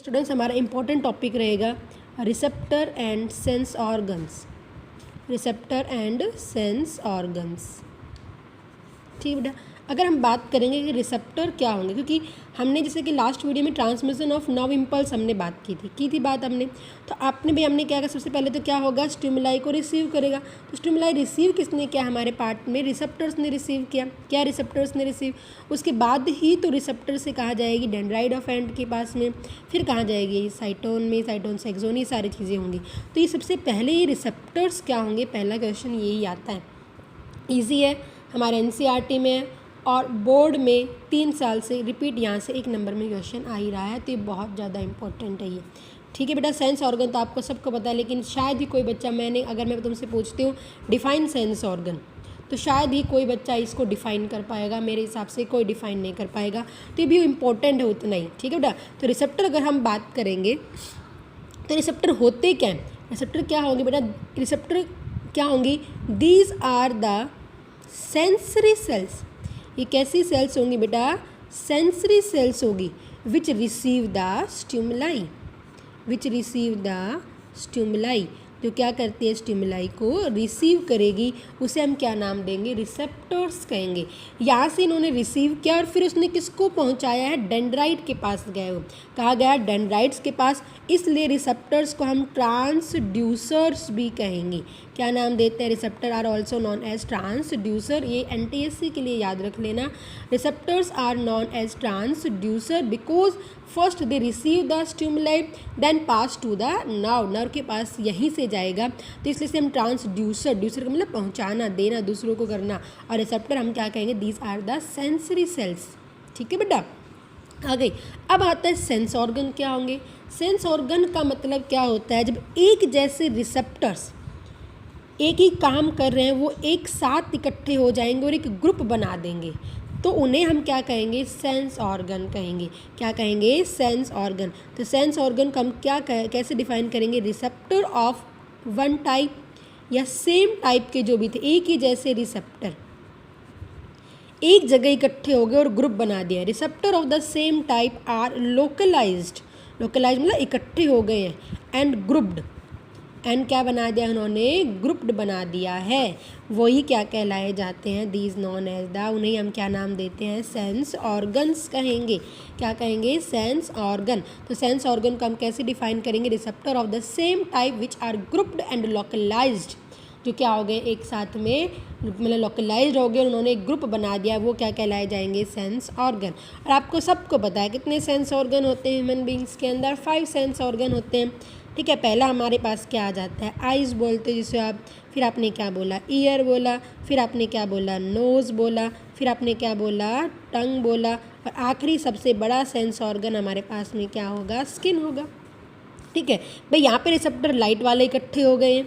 Students हमारा important topic रहेगा receptor and sense organs. Receptor and sense organs, ठीक बेटा। अगर हम बात करेंगे कि रिसेप्टर क्या होंगे, क्योंकि हमने जैसे कि लास्ट वीडियो में ट्रांसमिशन ऑफ नर्व इम्पल्स हमने बात की थी बात हमने, तो आपने भी हमने क्या किया, सबसे पहले तो क्या होगा, स्टिमुलाई को रिसीव करेगा। तो स्टिमुलाई रिसीव किसने किया, हमारे पार्ट में रिसेप्टर्स ने रिसीव किया। क्या रिसेप्टर्स ने रिसीव, उसके बाद ही तो रिसेप्टर से कहा जाएगी डेंड्राइट ऑफ एंड के पास में, फिर कहाँ जाएगी साइटोन में, साइटोन से एक्सोन, ये सारी चीज़ें होंगी। तो ये सबसे पहले ये रिसेप्टर्स क्या होंगे, पहला क्वेश्चन यही आता है। ईजी है, हमारे एनसीईआरटी में है और बोर्ड में 3 साल से रिपीट यहाँ से 1 नंबर में क्वेश्चन आ ही रहा है, तो ये बहुत ज़्यादा इंपॉर्टेंट है ये, ठीक है बेटा। सेंस ऑर्गन तो आपको सबको पता है, लेकिन शायद ही कोई बच्चा, अगर मैं तुमसे पूछती हूँ डिफाइन सेंस ऑर्गन, तो शायद ही कोई बच्चा इसको डिफाइन कर पाएगा, मेरे हिसाब से कोई डिफाइन नहीं कर पाएगा, तो ये भी इम्पोर्टेंट है उतना ही, ठीक है बेटा। तो रिसेप्टर अगर हम बात करेंगे तो रिसेप्टर होते क्या हैं, रिसेप्टर क्या होंगे बेटा, रिसेप्टर क्या होंगी, these are the sensory cells. ये कैसी सेल्स होंगी बेटा, सेंसरी सेल्स होगी, which receive the stimuli, which receive the stimuli, जो क्या करती है, स्टिमुलाई को रिसीव करेगी, उसे हम क्या नाम देंगे, रिसेप्टर्स कहेंगे। यहाँ से इन्होंने रिसीव किया और फिर उसने किसको पहुँचाया है, डेंड्राइट के पास गए हो, कहा गया डेंड्राइट्स के पास, इसलिए रिसेप्टर्स को हम ट्रांसड्यूसर्स भी कहेंगे। क्या नाम देते हैं, receptor are also known as transducer, ये एनटीएससी के लिए याद रख लेना। Receptors are known as transducer because first they receive the stimuli then pass to the nerve, nerve के पास यहीं से जाएगा, तो इसलिए से हम ट्रांसड्यूसर, ड्यूसर का मतलब पहुंचाना, देना, दूसरों को करना, और रिसेप्टर हम क्या कहेंगे, these are the sensory cells, ठीक है बेटा। आ गई। अब आता है सेंस ऑर्गन क्या होंगे। सेंस ऑर्गन का मतलब क्या होता है, जब एक जैसे रिसेप्टर्स एक ही काम कर रहे हैं, वो एक साथ इकट्ठे हो जाएंगे और एक ग्रुप बना देंगे, तो उन्हें हम क्या कहेंगे, सेंस ऑर्गन कहेंगे। क्या कहेंगे, सेंस ऑर्गन। तो सेंस ऑर्गन को हम कैसे डिफाइन करेंगे, रिसेप्टर ऑफ वन टाइप या सेम टाइप के जो भी थे, एक ही जैसे रिसेप्टर एक जगह इकट्ठे हो गए और ग्रुप बना दिया। Receptor of the same type are localized, localized मतलब इकट्ठे हो गए हैं, एंड ग्रुप्ड, एंड क्या बना दिया उन्होंने, ग्रुप्ड बना दिया है, वही क्या कहलाए जाते हैं, दीज नॉन एज द, उन्हें हम क्या नाम देते हैं, सेंस ऑर्गन्स कहेंगे। क्या कहेंगे, सेंस ऑर्गन। तो सेंस ऑर्गन को हम कैसे डिफाइन करेंगे, receptor of the same type which are grouped and localized, जो क्या हो गए, एक साथ में मतलब लोकलाइज्ड हो गए, उन्होंने एक ग्रुप बना दिया, वो क्या कहलाए जाएंगे, सेंस ऑर्गन। और आपको सबको पता है कितने सेंस ऑर्गन होते हैं ह्यूमन बींग्स के अंदर, 5 सेंस ऑर्गन होते हैं, ठीक है। पहला हमारे पास क्या आ जाता है, आइज़ बोलते हैं जिसे आप, फिर आपने क्या बोला, ईयर बोला, फिर आपने क्या बोला, नोज़ बोला, फिर आपने क्या बोला, टंग बोला, और आखिरी सबसे बड़ा सेंस ऑर्गन हमारे पास में क्या होगा, स्किन होगा, ठीक है भाई। यहाँ पे रिसेप्टर लाइट वाले इकट्ठे हो गए हैं,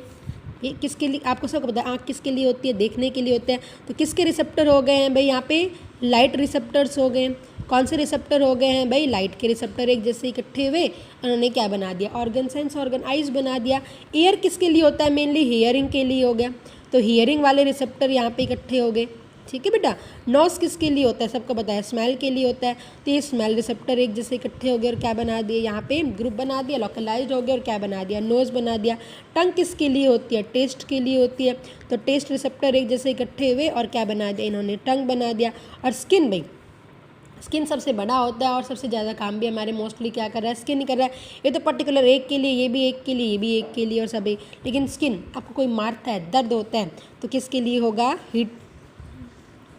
ये किसके लिए, आपको सबको पता है, आँख किसके लिए होती है, देखने के लिए होते हैं, तो किसके रिसेप्टर हो गए हैं भाई, यहाँ पे लाइट रिसेप्टर्स हो गए हैं। कौन से रिसेप्टर हो गए हैं भाई, लाइट के रिसेप्टर एक जैसे इकट्ठे हुए, उन्होंने क्या बना दिया, ऑर्गन, सेंस ऑर्गन, आइज़ बना दिया। ईयर किसके लिए होता है, मेनली हियरिंग के लिए हो गया, तो हियरिंग वाले रिसेप्टर यहाँ पे इकट्ठे हो गए, ठीक है बेटा। नोज किसके लिए होता है, सबको पता है, स्मेल के लिए होता है, तो ये स्मेल रिसेप्टर एक जैसे इकट्ठे हो गए और क्या बना दिए, यहाँ पे ग्रुप बना दिया, लोकलाइज्ड हो गया और क्या बना दिया, नोज बना दिया। टंग किसके लिए होती है, टेस्ट के लिए होती है, तो टेस्ट रिसेप्टर एक जैसे इकट्ठे हुए और क्या बना दिया, इन्होंने टंग बना दिया। और स्किन भाई, स्किन सबसे बड़ा होता है और सबसे ज़्यादा काम भी हमारे मोस्टली क्या कर रहा है, स्किन ही कर रहा है। ये तो पर्टिकुलर एक के लिए, ये भी एक के लिए, ये भी एक के लिए और सब एक, लेकिन स्किन आपको कोई मारता है, दर्द होता है, तो किसके लिए होगा, हीट,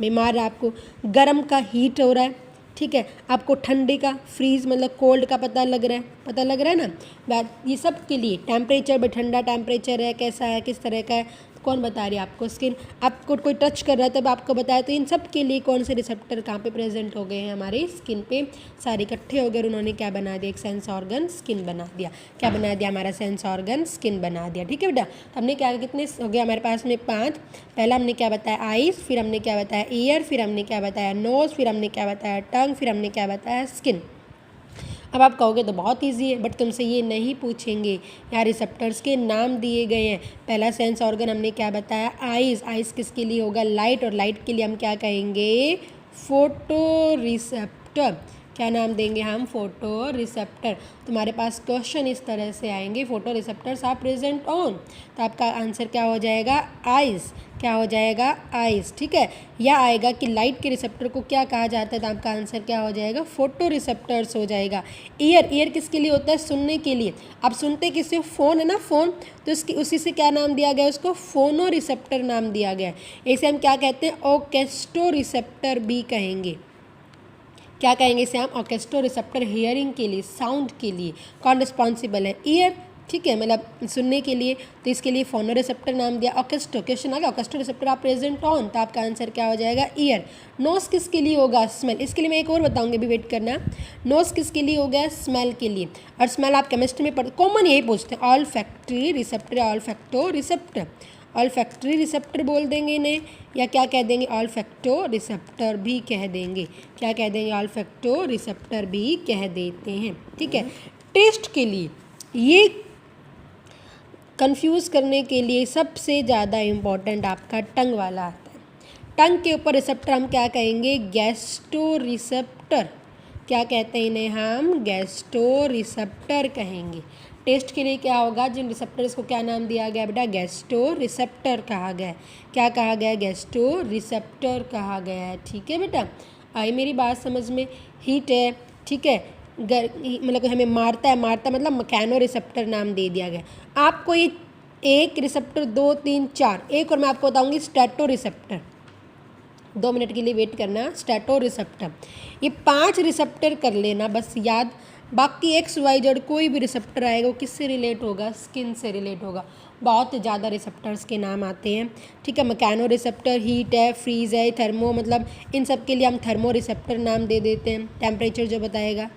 बीमार आपको गर्म का हीट हो रहा है, ठीक है, आपको ठंडे का फ्रीज मतलब कोल्ड का पता लग रहा है, पता लग रहा है ना, ये सब के लिए टेम्परेचर भी, ठंडा टेम्परेचर है, कैसा है, किस तरह का है, कौन बता रही है आपको, स्किन, आपको कोई टच कर रहा है तब आपको बताया, तो इन सब के लिए कौन से रिसेप्टर कहाँ पे प्रेजेंट हो गए हैं, हमारे स्किन पे सारे इकट्ठे हो गए, उन्होंने क्या बना दिया, एक सेंस ऑर्गन स्किन बना दिया। क्या बना दिया, हमारा सेंस ऑर्गन स्किन बना दिया, ठीक है बेटा। हमने क्या, कितने हो गया हमारे पास में, 5। पहला हमने क्या बताया, आइज़, फिर हमने क्या बताया, ईयर, फिर हमने क्या बताया, नोज़, फिर हमने क्या बताया, टंग, फिर हमने क्या बताया, स्किन। अब आप कहोगे तो बहुत इजी है, बट तुमसे ये नहीं पूछेंगे, यहाँ रिसेप्टर्स के नाम दिए गए हैं। पहला सेंस ऑर्गन हमने क्या बताया, आइज़, आइज़ किसके लिए होगा, लाइट, और लाइट के लिए हम क्या कहेंगे, फोटो रिसेप्टर, क्या नाम देंगे हम? Photo receptor. तुम्हारे पास क्वेश्चन इस तरह से आएंगे, photo receptors are present on, तो आपका आंसर क्या हो जाएगा? आइज़। क्या हो जाएगा? आइज़। ठीक है, या आएगा कि लाइट के रिसेप्टर को क्या कहा जाता है, तो आपका आंसर क्या हो जाएगा? फोटो रिसेप्टर्स हो जाएगा। ईयर, ईयर किसके लिए होता है? सुनने के लिए। आप सुनते किससे हो? फ़ोन है ना, फ़ोन, तो इसकी उसी से क्या नाम दिया गया? उसको फोनो रिसेप्टर नाम दिया गया है। इसे हम क्या कहते हैं? ऑर्केस्ट्रो रिसेप्टर भी कहेंगे। क्या कहेंगे इसे हम? ऑर्केस्ट्रो रिसेप्टर, हियरिंग के लिए, साउंड के लिए। कौन रिस्पॉन्सिबल है? ईयर। ठीक है, मतलब सुनने के लिए, तो इसके लिए फोनो रिसेप्टर नाम दिया। ऑर्केस्ट्रो, क्वेश्चन आ गया, ऑर्केस्ट्रो रिसेप्टर आप प्रेजेंट ऑन, तो आपका आंसर क्या हो जाएगा? ईयर। नोज किसके लिए होगा? स्मेल। इसके लिए मैं एक और बताऊंगी, अभी वेट करना। नोज किसके लिए हो गया? स्मेल के लिए। और स्मेल आप केमिस्ट्री में पढ़ते, कॉमन यही पूछते हैं, all factory receptor, all facto receptor. All factory receptor बोल देंगे इन्हें, या क्या कह देंगे? ऑल फैक्टो रिसेप्टर भी कह देंगे। क्या कह देंगे? ऑल फैक्टो रिसेप्टर भी कह देते हैं। ठीक है, टेस्ट के लिए ये कंफ्यूज करने के लिए सबसे ज़्यादा इम्पॉर्टेंट आपका टंग वाला आता है। टंग के ऊपर रिसेप्टर हम क्या कहेंगे? गैस्टो रिसेप्टर। क्या कहते हैं इन्हें हम? गैस्टो रिसेप्टर कहेंगे। टेस्ट के लिए क्या होगा? जिन रिसेप्टर्स को क्या नाम दिया गया बेटा? गैस्टो रिसेप्टर कहा गया है। क्या कहा गया है? गैस्टो रिसेप्टर कहा गया है। ठीक है बेटा, आई मेरी बात समझ में? हीट है, ठीक है, मतलब हमें मारता है, मारता मतलब मैकेनो रिसेप्टर नाम दे दिया गया। आपको ये एक रिसेप्टर, 2, 3, 4, एक और मैं आपको बताऊंगी स्टैटो रिसेप्टर। 2 मिनट के लिए वेट करना। स्टैटो रिसेप्टर, ये 5 रिसेप्टर कर लेना बस याद। बाकी एक्स वाई जेड कोई भी रिसेप्टर आएगा वो किससे रिलेट होगा? स्किन से रिलेट होगा। बहुत ज़्यादा रिसेप्टर्स के नाम आते हैं। ठीक है, मैकेनो रिसेप्टर, हीट है, फ्रीज है, थर्मो, मतलब इन सब के लिए हम थर्मो रिसेप्टर नाम दे देते हैं, टेम्परेचर जो बताएगा।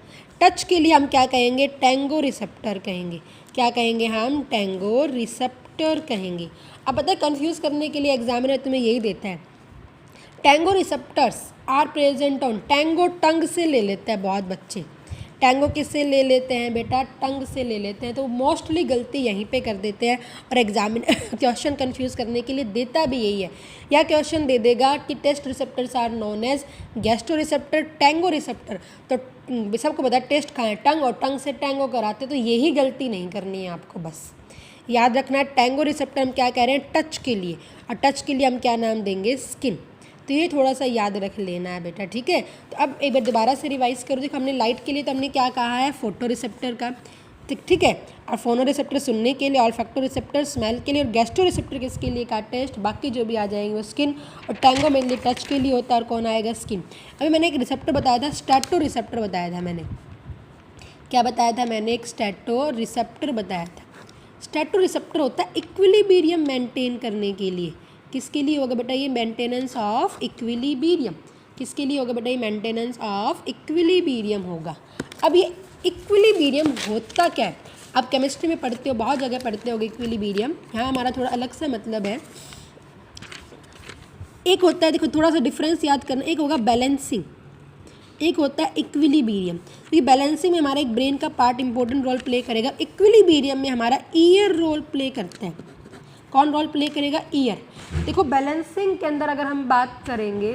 टच के लिए हम क्या कहेंगे? टैंगो रिसेप्टर कहेंगे। क्या कहेंगे हम? टैंगो रिसेप्टर कहेंगे। अब पता है, कन्फ्यूज़ करने के लिए एग्जामिनर तुम्हें यही देता है, tango receptors are present on. टैंगो टंग से ले लेते हैं बहुत बच्चे। टैंगो किससे ले लेते हैं बेटा? टंग से ले लेते हैं, तो मोस्टली गलती यहीं पे कर देते हैं, और एग्जामिनर क्वेश्चन कंफ्यूज करने के लिए देता भी यही है। या क्वेश्चन दे देगा कि taste receptors are known as gastro receptor, tango receptor, तो सबको पता है टेस्ट कहाँ है? टंग, और टंग से टैंगो कराते, तो यही गलती नहीं करनी है आपको। बस याद रखना, टैंगो रिसेप्टर हम क्या कह रहे हैं? टच के लिए, और टच के लिए हम क्या नाम देंगे? स्किन। तो ये थोड़ा सा याद रख लेना है बेटा। ठीक है, तो अब एक बार दोबारा से रिवाइज करो। देखो, हमने लाइट के लिए तो हमने क्या कहा है? फोटो रिसेप्टर का। ठीक है, और फोनो रिसेप्टर सुनने के लिए, ऑल फैक्टो रिसेप्टर स्मेल के लिए, और गैस्ट्रो रिसेप्टर किसके लिए का? टेस्ट। बाकी जो भी आ जाएंगे वो स्किन, और टैंगो मेनली टच के लिए होता है। और कौन आएगा? स्किन। अभी मैंने एक रिसेप्टर बताया था, स्टैटो रिसेप्टर बताया था मैंने। क्या बताया था मैंने? एक स्टैटो रिसेप्टर बताया था। स्टैटो रिसेप्टर होता है इक्विलिब्रियम मेंटेन करने के लिए। किसके लिए होगा बेटा ये? Maintenance of equilibrium. किसके लिए होगा बेटा ये? मेंटेनेंस ऑफ इक्विलिब्रियम होगा। अब ये इक्विलिब्रियम होता क्या है? आप केमिस्ट्री में पढ़ते हो, बहुत जगह पढ़ते होगे इक्विलिब्रियम। यहाँ हमारा थोड़ा अलग सा मतलब है। एक होता है, देखो थोड़ा सा डिफरेंस याद करना, एक होगा बैलेंसिंग, एक होता है इक्विलिब्रियम। तो ये बैलेंसिंग में हमारा एक ब्रेन का पार्ट इंपॉर्टेंट रोल प्ले करेगा। इक्विलिब्रियम में हमारा ईयर रोल प्ले करता है। कौन रोल प्ले करेगा? ईयर। देखो बैलेंसिंग के अंदर अगर हम बात करेंगे,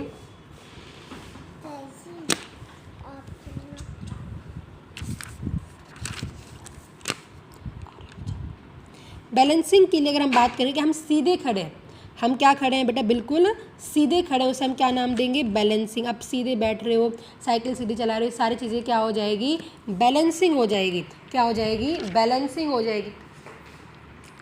बैलेंसिंग के लिए अगर हम बात करें कि हम सीधे खड़े हैं, हम क्या खड़े हैं बेटा? बिल्कुल सीधे खड़े हैं, उसे हम क्या नाम देंगे? बैलेंसिंग। आप सीधे बैठ रहे हो, साइकिल सीधी चला रहे हो, सारी चीज़ें क्या हो जाएगी? बैलेंसिंग हो जाएगी। क्या हो जाएगी? बैलेंसिंग हो जाएगी।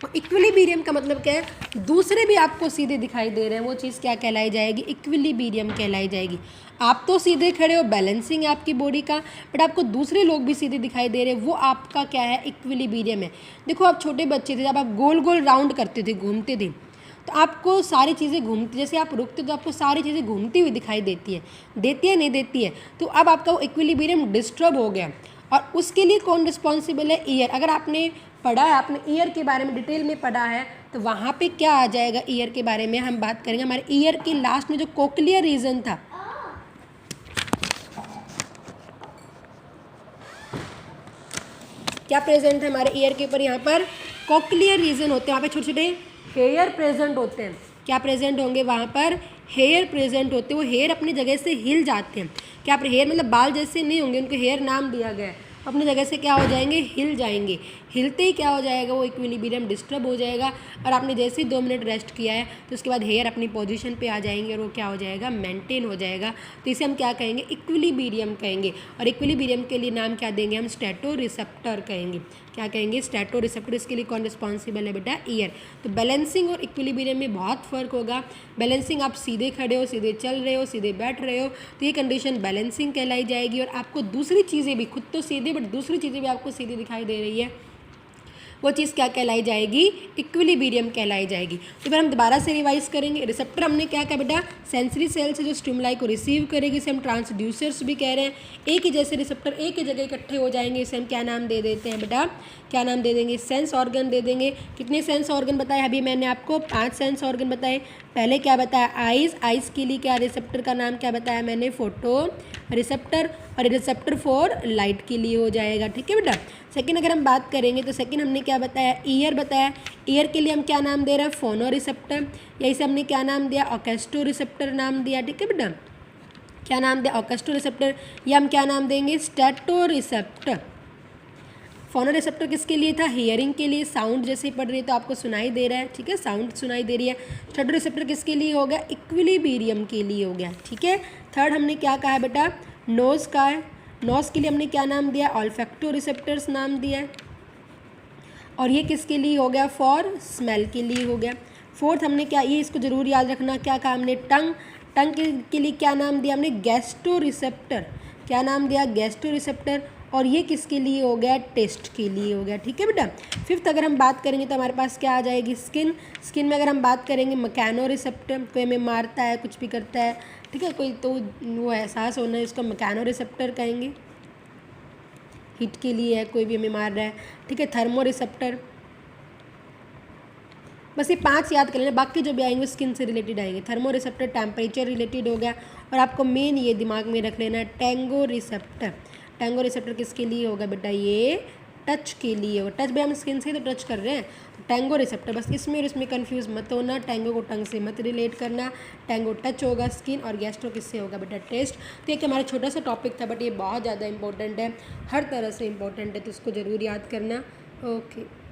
तो इक्विलिब्रियम का मतलब क्या है? दूसरे भी आपको सीधे दिखाई दे रहे हैं, वो चीज़ क्या कहलाई जाएगी? इक्विलिब्रियम कहलाई जाएगी। आप तो सीधे खड़े हो, बैलेंसिंग है आपकी बॉडी का, बट आपको दूसरे लोग भी सीधे दिखाई दे रहे हैं, वो आपका क्या है? इक्विलिब्रियम है। देखो आप छोटे बच्चे थे, जब आप गोल गोल राउंड करते थे, घूमते थे, तो आपको सारी चीज़ें घूमती, जैसे आप रुकते तो आपको सारी चीज़ें घूमती हुई दिखाई देती है, नहीं देती है। तो अब आपका वो इक्विलिब्रियम डिस्टर्ब हो गया, और उसके लिए कौन रिस्पॉन्सिबल है? ईयर। अगर आपने पढ़ा है, आपने ईयर के बारे में डिटेल में पढ़ा है, तो वहाँ पे क्या आ जाएगा? ईयर के बारे में हम बात करेंगे। हमारे ईयर के लास्ट में जो कोक्लियर रीजन था, क्या प्रेजेंट है हमारे ईयर के ऊपर? यहाँ पर कोक्लियर रीजन होते हैं, वहाँ पे छोटे छोटे हेयर प्रेजेंट होते हैं। क्या प्रेजेंट होंगे वहाँ पर? हेयर प्रेजेंट होते हैं वो हेयर अपनी जगह से हिल जाते हैं। क्या आप हेयर मतलब बाल जैसे नहीं होंगे, उनको हेयर नाम दिया गया है, अपनी जगह से क्या हो जाएंगे, हिल जाएंगे। हिलते ही क्या हो जाएगा, वो इक्विलिब्रियम डिस्टर्ब हो जाएगा और आपने जैसे ही 2 मिनट रेस्ट किया है तो उसके बाद हेयर अपनी पोजीशन पे आ जाएंगे और वो क्या हो जाएगा, मेंटेन हो जाएगा। तो इसे हम क्या कहेंगे, इक्विलिब्रियम कहेंगे। और इक्विलिब्रियम के लिए नाम क्या देंगे हम, स्टैटो रिसेप्टर कहेंगे। क्या कहेंगे, स्टैटो रिसेप्टर। इसके लिए कौन रिस्पॉन्सिबल है बेटा, ईयर। तो बैलेंसिंग और इक्विलिब्रियम में बहुत फ़र्क होगा। बैलेंसिंग आप सीधे खड़े हो, सीधे चल रहे हो, सीधे बैठ रहे हो, तो ये कंडीशन बैलेंसिंग कहलाई जाएगी। और आपको दूसरी चीज़ें भी, खुद तो सीधे बट दूसरी चीज़ें भी आपको सीधी दिखाई दे रही है, वो चीज़ क्या कहलाई जाएगी, इक्विलिब्रियम कहलाई जाएगी। तो फिर हम दोबारा से रिवाइज करेंगे। रिसेप्टर हमने क्या कहा बेटा, सेंसरी सेल से जो स्टिमुलाई को रिसीव करेगी, इसे हम ट्रांसड्यूसर्स भी कह रहे हैं। एक ही जैसे रिसेप्टर एक ही जगह इकट्ठे हो जाएंगे, इसे हम क्या नाम दे देते हैं बेटा, क्या नाम दे देंगे, सेंस ऑर्गन दे देंगे। कितने सेंस ऑर्गन बताए, अभी मैंने आपको 5 सेंस ऑर्गन बताए। पहले क्या बताया, आइज़। आइज़ के लिए क्या रिसेप्टर का नाम क्या बताया मैंने, फोटो रिसेप्टर। और रिसेप्टर फॉर लाइट के लिए हो जाएगा, ठीक है बेटा। सेकंड अगर हम बात करेंगे तो सेकंड हमने क्या बताया, ईयर बताया। ईयर के लिए हम क्या नाम दे रहे हैं, फोनो रिसेप्टर, या इसे हमने क्या नाम दिया, ऑकेस्टो रिसेप्टर नाम दिया, ठीक है बेटा। क्या नाम दिया, ऑकेस्टो रिसेप्टर, या हम क्या नाम देंगे, स्टैटो रिसेप्टर। फोनो रिसेप्टर किसके लिए था, हियरिंग के लिए, साउंड जैसे पढ़ रही है तो आपको सुनाई दे रहा है, ठीक है, साउंड सुनाई दे रही है। स्टैटो रिसेप्टर किसके लिए हो गया, इक्विलिब्रियम के लिए हो गया, ठीक है। थर्ड हमने क्या कहा है बेटा, नोज़ का है। नोज़ के लिए हमने क्या नाम दिया, ऑल्फैक्टो रिसेप्टर्स नाम दिया है। और ये किसके लिए हो गया, फॉर स्मेल के लिए हो गया। फोर्थ हमने क्या, ये इसको ज़रूर याद रखना, क्या कहा हमने, टंग। टंग के लिए क्या नाम दिया हमने, गैस्टो रिसेप्टर। क्या नाम दिया, गैस्टो रिसेप्टर। और ये किसके लिए हो गया, टेस्ट के लिए हो गया, ठीक है बेटा। फिफ्थ अगर हम बात करेंगे तो हमारे पास क्या आ जाएगी, स्किन। स्किन में अगर हम बात करेंगे, मैकेनो रिसेप्टर, कोई हमें मारता है, कुछ भी करता है, ठीक है, कोई तो वो एहसास होना है, इसको मैकेनो रिसेप्टर कहेंगे। हीट के लिए है, कोई भी हमें मार रहा है, ठीक है। Thermo receptor. बस ये 5 याद कर लेना, बाकी जो भी आएंगे स्किन से रिलेटेड आएंगे। थर्मो रिसेप्टर टेम्परेचर रिलेटेड हो गया। और आपको मेन ये दिमाग में रख लेना है, टेंगो रिसेप्टर। टेंगो रिसेप्टर किसके लिए होगा बेटा, ये टच के लिए होगा। टच भी हम स्किन से तो टच कर रहे हैं, तो टेंगो रिसेप्टर। बस इसमें और इसमें कंफ्यूज मत होना, टेंगो को टंग से मत रिलेट करना। टेंगो टच होगा स्किन, और गैस्ट्रो किससे होगा बेटा, टेस्ट। तो एक हमारा छोटा सा टॉपिक था बट ये बहुत ज़्यादा इंपॉर्टेंट है, हर तरह से इंपॉर्टेंट है, तो इसको ज़रूर याद करना। ओके।